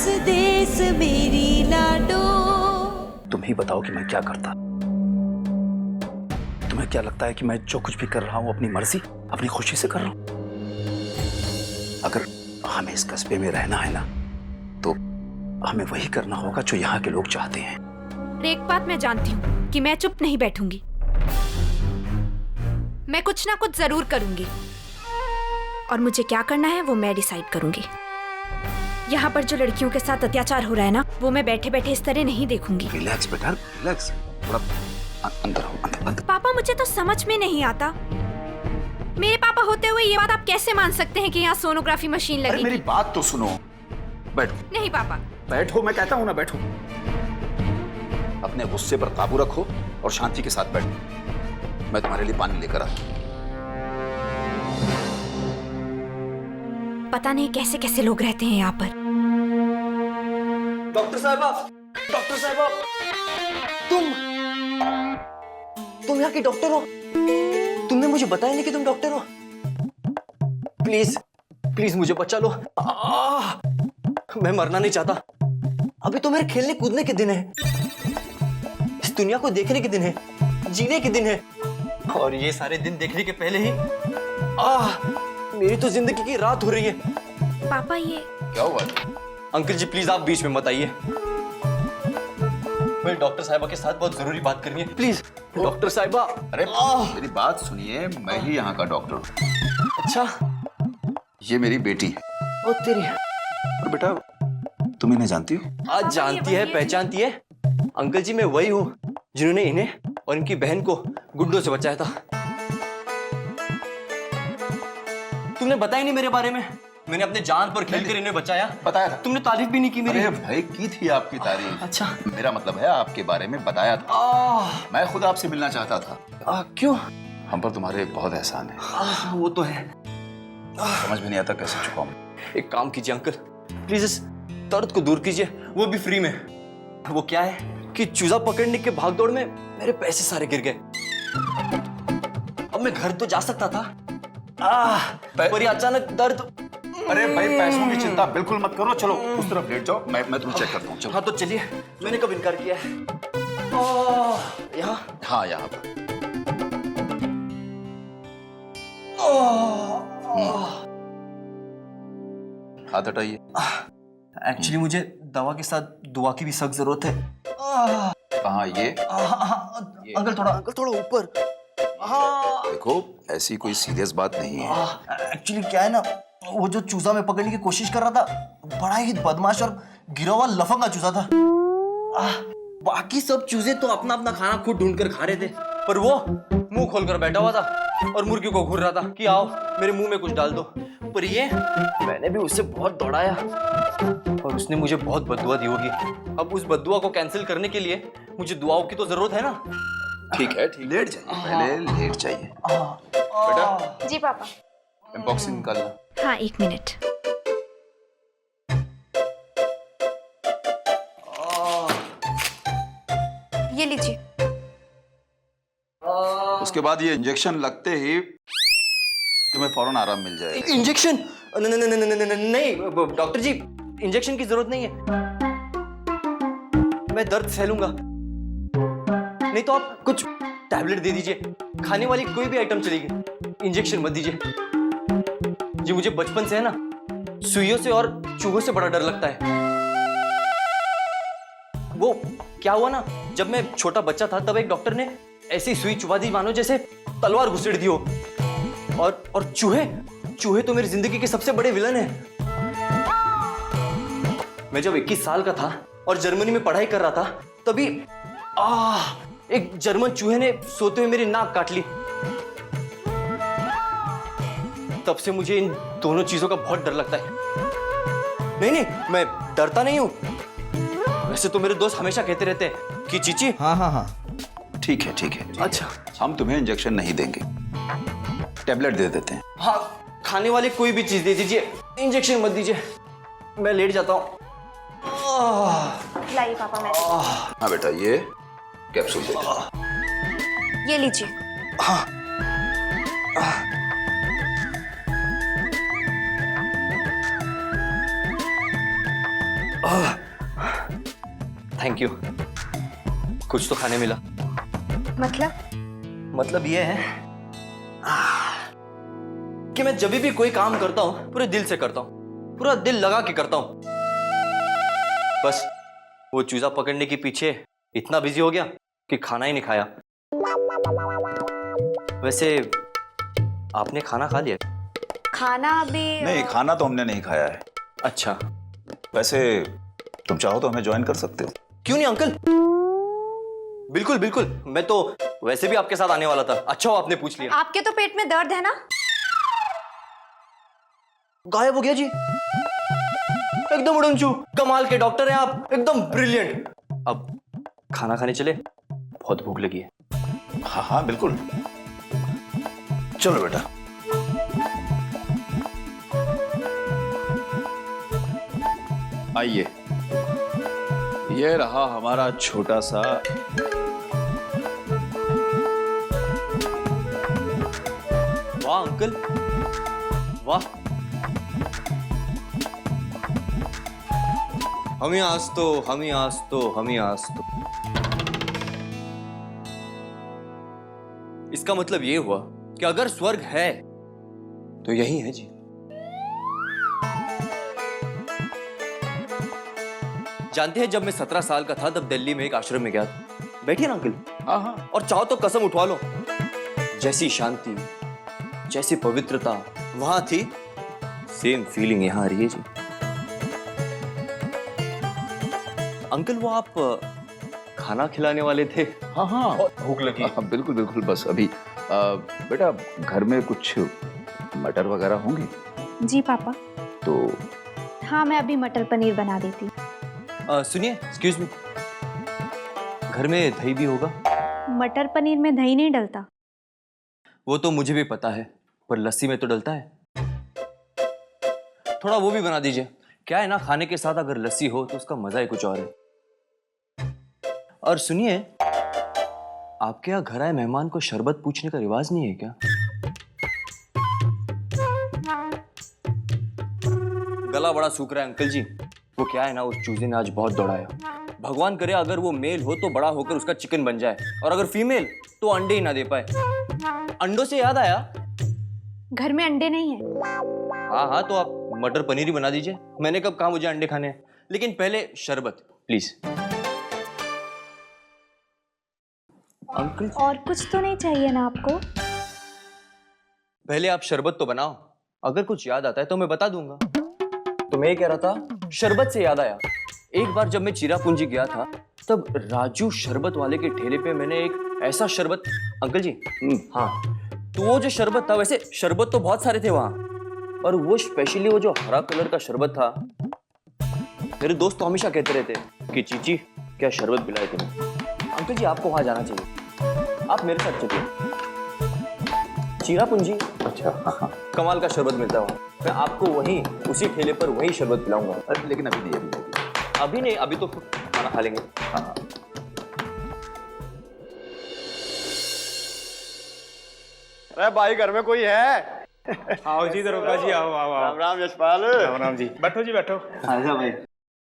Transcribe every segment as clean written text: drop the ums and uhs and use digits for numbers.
देस देस मेरी लाडो। तुम ही बताओ कि मैं क्या करता। तुम्हें क्या लगता है कि मैं जो कुछ भी कर रहा हूं अपनी मर्जी, अपनी खुशी से कर रहा हूं? अगर हमें इस कस्बे में रहना है ना, तो हमें वही करना होगा जो यहाँ के लोग चाहते हैं। एक बात मैं जानती हूँ कि मैं चुप नहीं बैठूंगी। मैं कुछ ना कुछ जरूर करूंगी, और मुझे क्या करना है वो मैं डिसाइड करूंगी। यहाँ पर जो लड़कियों के साथ अत्याचार हो रहा है ना, वो मैं बैठे बैठे इस तरह नहीं देखूंगी। रिलैक्स बेटा, रिलैक्स। थोड़ा अंदर आओ, अंदर। पापा, मुझे तो समझ में नहीं आता, मेरे पापा होते हुए ये बात आप कैसे मान सकते हैं कि यहाँ सोनोग्राफी मशीन लगी? अरे मेरी बात तो सुनो। बैठो। नहीं पापा। बैठो, मैं कहता हूँ ना, बैठो। अपने गुस्से पर काबू रखो और शांति के साथ बैठो। मैं तुम्हारे लिए पानी लेकर आता हूँ। पता नहीं कैसे कैसे लोग रहते हैं यहाँ पर। डॉक्टर साहबा, तुम यहाँ की डॉक्टर हो? तुमने मुझे बताया नहीं कि तुम डॉक्टर हो। प्लीज प्लीज मुझे बचा लो। मैं मरना नहीं चाहता। अभी तो मेरे खेलने कूदने के दिन है, इस दुनिया को देखने के दिन है, जीने के दिन है, और ये सारे दिन देखने के पहले ही मेरी तो जिंदगी की रात हो रही है। पापा ये क्या हुआ? अंकल जी प्लीज आप बीच में मत आइए, मैं डॉक्टर साहिबा के साथ बहुत जरूरी बात करनी है। प्लीज डॉक्टर साहिबा। अरे मेरी बात सुनिए, मैं ही यहाँ का डॉक्टर हूँ। अच्छा, ये मेरी बेटी है। ओ तेरी। और बेटा, तुम इन्हें जानती हो? आज जानती है, पहचानती है। अंकल जी मैं वही हूँ जिन्होंने इन्हें और इनकी बहन को गुंडों से बचाया था। तुमने बताया नहीं मेरे बारे में। मैंने अपने जान पर खेलकर इन्हें बचाया। बताया था। तुमने तारीफ भी नहीं की मेरी। अरे भाई, की थी आपकी तारीफ। अच्छा, मेरा मतलब है आपके बारे में बताया था। मैं खुद आपसे मिलना चाहता था। क्यों? हम पर तुम्हारे बहुत एहसान है। वो तो है। समझ में नहीं आता कैसे चुकाऊं। एक काम कीजिए अंकल, प्लीज इस दर्द को दूर कीजिए, वो भी फ्री में। वो क्या है कि चूजा पकड़ने के भागदौड़ में मेरे पैसे सारे गिर गए। अब मैं घर तो जा सकता था, पर ये अचानक दर्द। अरे भाई, पैसों की चिंता बिल्कुल मत करो। चलो उस तरफ लेट जाओ, मैं तुम्हें चेक करता हूँ। चलो। हाँ तो चलिए, मैंने कब इनकार किया है? यहाँ? हाँ, यहाँ पर। हाथ हटाइए। एक्चुअली मुझे दवा के साथ दुआ की भी सख्त जरूरत है। कहाँ ये? अंकल थोड़ा ऊपर। देखो, ऐसी कोई सीरियस बात नहीं है। एक्चुअली क्या है ना, वो जो चूजा में पकड़ने की कोशिश कर रहा था, बड़ा ही बदमाश और गिरा हुआ लफंगा चूजा था। बाकी सब चूजे तो अपना अपना खाना खुद ढूंढ कर खा रहे थे, पर वो मुंह खोलकर बैठा हुआ था और मुर्गी को घूर रहा था कि आओ मेरे मुंह में कुछ डाल दो। पर ये, मैंने भी उससे बहुत दौड़ाया और उसने मुझे बहुत बद्दुआ दी होगी। अब उस बद्दुआ को कैंसिल करने के लिए मुझे दुआओं की तो जरूरत है ना। ठीक है, लेट जाइए, पहले लेट जाइए। बेटा। जी पापा। एम्पॉक्सी निकालना। हाँ, 1 मिनट। ये लीजिए। उसके बाद ये इंजेक्शन लगते ही तुम्हें फौरन आराम मिल जाएगा। इंजेक्शन? नहीं डॉक्टर जी, इंजेक्शन की जरूरत नहीं है, मैं दर्द सह लूंगा। नहीं तो आप कुछ टैबलेट दे दीजिए, खाने वाली कोई भी आइटम चलेगी, इंजेक्शन मत दीजिए। जी मुझे बचपन से है ना, सुइयों से और चूहों से बड़ा डर लगता है। वो क्या हुआ ना, जब मैं छोटा बच्चा था तब एक डॉक्टर ने ऐसी सुई चुभा दी मानो जैसे तलवार घुसेड़ दी हो। और चूहे तो मेरी जिंदगी के सबसे बड़े विलन हैं। मैं जब 21 साल का था और जर्मनी में पढ़ाई कर रहा था, तभी एक जर्मन चूहे ने सोते हुए मेरी नाक काट ली। तब से मुझे इन दोनों चीजों का बहुत डर लगता है। नहीं, मैं डरता नहीं हूं। वैसे तो मेरे दोस्त हमेशा कहते रहते हैं कि चीची। हाँ। ठीक है। अच्छा, हम तुम्हें इंजेक्शन नहीं देंगे, टैबलेट दे देते हैं। हाँ, खाने वाली कोई भी चीज दे दीजिए, इंजेक्शन मत दीजिए। मैं लेट जाता हूँ। लाइए पापा, मैं। हाँ बेटा, ये कैप्सूल दे दो। ये लीजिए। थैंक यू, कुछ तो खाने मिला। मतलब ये है कि मैं जब भी कोई काम करता हूं पूरे दिल से करता हूं, पूरा दिल लगा के करता हूं। बस वो चूजा पकड़ने के पीछे इतना बिजी हो गया कि खाना ही नहीं खाया। वैसे आपने खाना खा लिया? खाना अभी नहीं, खाना तो हमने नहीं खाया है। अच्छा, वैसे तुम चाहो तो हमें ज्वाइन कर सकते हो। क्यों नहीं अंकल, बिल्कुल बिल्कुल, मैं तो वैसे भी आपके साथ आने वाला था। अच्छा हो आपने पूछ लिया। आपके तो पेट में दर्द है ना? गायब हो गया जी, एकदम उड़नचू। कमाल के डॉक्टर हैं आप, एकदम ब्रिलियंट। अब खाना खाने चले, बहुत भूख लगी है। हाँ हाँ बिल्कुल, चलो बेटा। आइए, ये रहा हमारा छोटा सा वाह अंकल, वाह। हम ही आज तो, हम ही आज तो, हम ही आज तो। इसका मतलब ये हुआ कि अगर स्वर्ग है तो यही है जी। जानते हैं, जब मैं 17 साल का था तब दिल्ली में एक आश्रम में गया था। बैठिए ना अंकल। हाँ हाँ, और चाहो तो कसम उठवा लो, जैसी शांति, जैसी पवित्रता वहां थी, सेम फीलिंग यहां आ रही है जी। अंकल, वो आप खाना खिलाने वाले थे? हाँ हाँ, भूख लगी। हाँ, बिल्कुल बिल्कुल। बस अभी बेटा घर में कुछ मटर वगैरह होंगे? जी पापा। तो हाँ, मैं अभी मटर पनीर बना देती। सुनिए, एक्सक्यूज मी, घर में दही भी होगा? मटर पनीर में दही नहीं डलता। वो तो मुझे भी पता है, पर लस्सी में तो डलता है। थोड़ा वो भी बना दीजिए। क्या है ना, खाने के साथ अगर लस्सी हो तो उसका मजा ही कुछ और है। और सुनिए, आपके यहाँ घर आए मेहमान को शरबत पूछने का रिवाज नहीं है क्या? गला बड़ा सूख रहा है अंकल जी। वो क्या है ना, उस चूजे ने आज बहुत दौड़ाया। भगवान करे अगर वो मेल हो तो बड़ा होकर उसका चिकन बन जाए, और अगर फीमेल तो अंडे ही ना दे पाए। अंडों से याद आया, घर में अंडे नहीं है। हाँ हाँ, तो आप मटर पनीर ही बना दीजिए। मैंने कब कहा मुझे अंडे खाने हैं, लेकिन पहले शरबत प्लीज। अंकल, और कुछ तो नहीं चाहिए ना आपको? पहले आप शरबत तो बनाओ, अगर कुछ याद आता है तो मैं बता दूंगा। तो मैं कह रहा था, शरबत से याद आया, एक बार जब मैं चिरापुंजी गया था तब राजू शरबत वाले के ठेले पे मैंने एक ऐसा शरबत, अंकल जी, हाँ, तो वो जो शरबत था, वैसे शरबत तो बहुत सारे थे वहां, और वो स्पेशली वो जो हरा कलर का शरबत था, मेरे दोस्त तो हमेशा कहते रहते कि चीची क्या शरबत पिलाए तुम्हें। अंकल जी, आपको वहां जाना चाहिए, आप मेरे साथ चलिए। चिरापुंजी, अच्छा, हाँ, कमाल का शरबत मिलता है वहाँ। मैं आपको वहीं उसी ठेले पर वही शरबत पिलाऊंगा। अरे लेकिन अभी नहीं, अभी नहीं, अभी तो खाना खा लेंगे। हाँ। अरे भाई, घर में कोई है? आओ जी दरोगा जी, आओ आओ आओ। राम राम यशपाल। राम राम जी, बैठो जी बैठो। आजा भाई।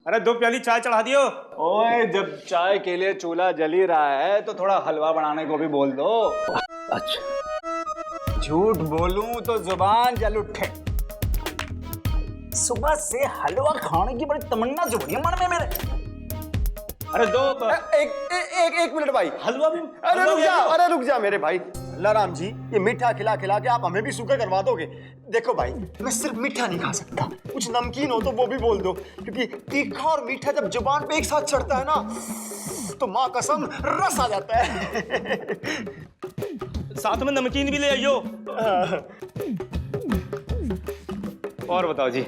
अरे 2 प्याली चाय चढ़ा दियो। ओए, जब चाय के लिए चूल्हा जल ही रहा है तो थोड़ा हलवा बनाने को भी बोल दो। अच्छा, झूठ बोलूं तो जुबान जल उठे। सुबह से हलवा खाने की बड़ी तमन्ना जुड़ी है मन में मेरे। अरे एक मिनट भाई, हलवा भी। अरे रुक जा मेरे भाई। अल्लाह राम जी, ये मीठा खिला खिला के आप हमें भी शुगर करवा दोगे? देखो भाई, मैं सिर्फ मीठा नहीं खा सकता, कुछ नमकीन हो तो वो भी बोल दो, क्योंकि तीखा और मीठा जब जुबान पे एक साथ चढ़ता है ना तो माँ कसम रस आ जाता है। साथ में नमकीन भी ले आइयो। और बताओ जी।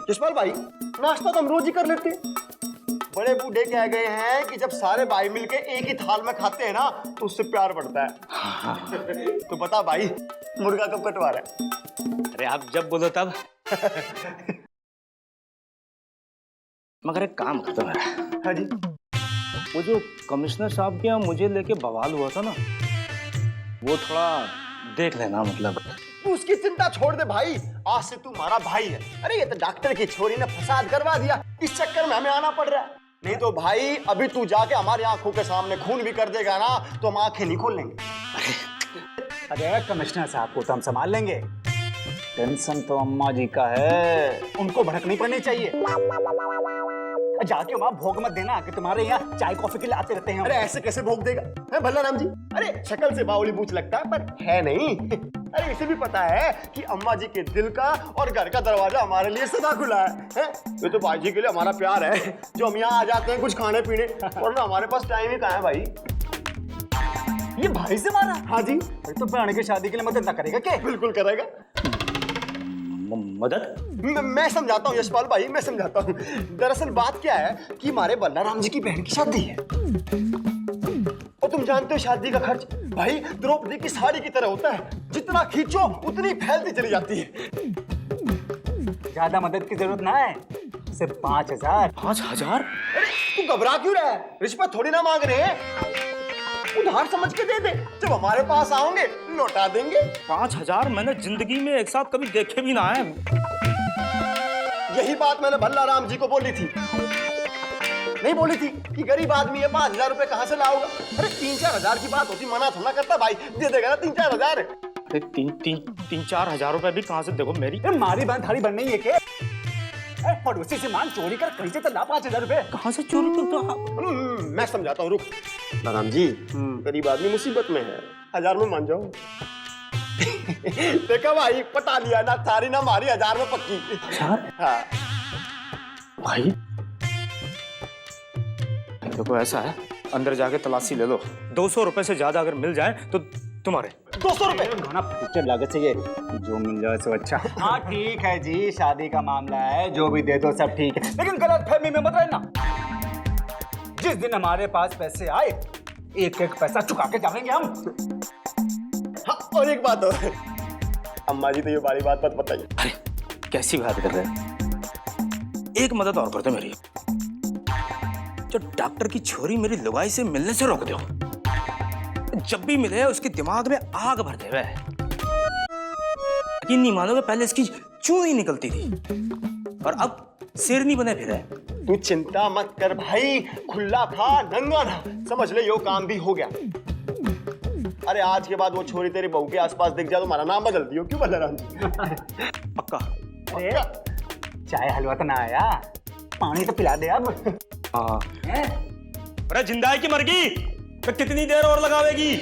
यशपाल भाई, नाश्ता तो हम रोज ही कर लेते हैं। बड़े बूढ़े कह गए हैं कि जब सारे भाई मिलके एक ही थाल में खाते हैं ना तो उससे प्यार बढ़ता है। तो बता भाई, मुर्गा कब कटवा रहा है? अरे आप जब बोलो तब। मगर एक काम करता मेरा। हाँ जी। वो जो कमिश्नर साहब के यहाँ मुझे लेके बवाल हुआ था ना, वो थोड़ा देख लेना। मतलब तू उसकी चिंता छोड़ दे भाई, आज से तू हमारा भाई है। अरे ये तो डॉक्टर की छोरी ने फसाद करवा दिया, इस चक्कर में हमें आना पड़ रहा है। नहीं तो भाई अभी तू जाके हमारी आंखों के सामने खून भी कर देगा ना तो हम आंखें नहीं खोल लेंगे। अरे कमिश्नर साहब को तो हम संभाल लेंगे, टेंशन तो अम्मा जी का है, उनको भड़क नहीं पड़नी चाहिए। जाके वहां भोग मत देना कि तुम्हारे यहाँ चाय कॉफी के लिए आते रहते हैं। अरे ऐसे कैसे भोग देगा है भल्लाराम जी? अरे शक्ल से बावली बूझ लगता है पर है नहीं। अरे इसे भी पता है कि अम्मा जी के दिल का और घर का दरवाजा हमारे लिए सदा खुला है? ये तो भाई जी के लिए हमारा प्यार है जो हम यहाँ आ जाते हैं कुछ खाने पीने, वरना हमारे पास टाइम ही कहाँ है भाई। ये भाई से मारा? हाँ जी। तो बहन की शादी के लिए मदद ना करेगा क्या? बिल्कुल करेगा। मदद? मैं समझाता हूँ यशपाल भाई, मैं समझाता हूँ। दरअसल बात क्या है कि हमारे बल्लाराम जी की बहन की शादी है और तुम जानते हो शादी का खर्च भाई द्रौपदी की साड़ी की तरह होता है, जितना खींचो उतनी फैलती चली जाती है। ज्यादा मदद की जरूरत ना है, सिर्फ 5000। 5000? अरे तू घबरा क्यों रहा है? रिश्वत थोड़ी ना मांग रहे हैं, उधार समझ के दे दे, जब हमारे पास आओगे लौटा देंगे। 5000 मैंने जिंदगी में एक साथ कभी देखे भी ना है। यही बात मैंने भल्लाराम जी को बोली थी, नहीं बोली थी कि गरीब आदमी है 5000 रुपए कहाँ से लाओगा? अरे 3-4 हजार की बात होती, मना थोड़ा करता भाई, दे देगा ना 3-4 हजार। अरे 3-4 हजार रुपए भी कहाँ से? देखो मेरी मारी बहन थारी बननी है क्या? पड़ोसी से मान चोरी कर कहीं से तो ला 5000 रुपए। कहाँ से चोरी करता? मैं समझाता हूँ, रुक। राम जी गरीब आदमी मुसीबत में है, 1000 में मान जाओ। देखा भाई, पटा लिया ना, थारी ना मारी, 1000 में पक्की। 1000? हाँ भाई देखो ऐसा है, अंदर जाके तलाशी ले लो, 200 रुपए से ज्यादा अगर मिल जाए तो तुम्हारे। 200 रुपए? फ्यूचर लागत चाहिए, जो मिल जाए सो अच्छा। हाँ ठीक है जी, शादी का मामला है, जो भी दे दो सब ठीक है, लेकिन गलत फहमी में मत रहना। जिस दिन हमारे पास पैसे आए एक एक पैसा चुका के जाएंगे हम। हाँ, और एक बात और, अम्मा जी तो ये बड़ी बात मत बताइए। अरे कैसी बात कर रहे हैं? एक मदद और कर दो मेरी, जो डॉक्टर की छोरी मेरी लुगाई से मिलने से रोक दो। जब भी मिले उसके दिमाग में आग भर दे। यकीन नहीं मानोगे, पहले इसकी चूनी निकलती थी और अब शेरनी बने फिरे। तू चिंता मत कर भाई, खुला खा नंगा ना, समझ ले यो काम भी हो गया। अरे आज के बाद वो छोरी तेरी बहू के आसपास दिख जाए तो हमारा नाम बदल दियो। क्यों बल्लाराम जी? पक्का? अरे चाय हलवा तो ना आया, पानी तो पिला दे अब। हाँ। अरे जिंदा है कि मर गई? तो कितनी देर और लगावेगी?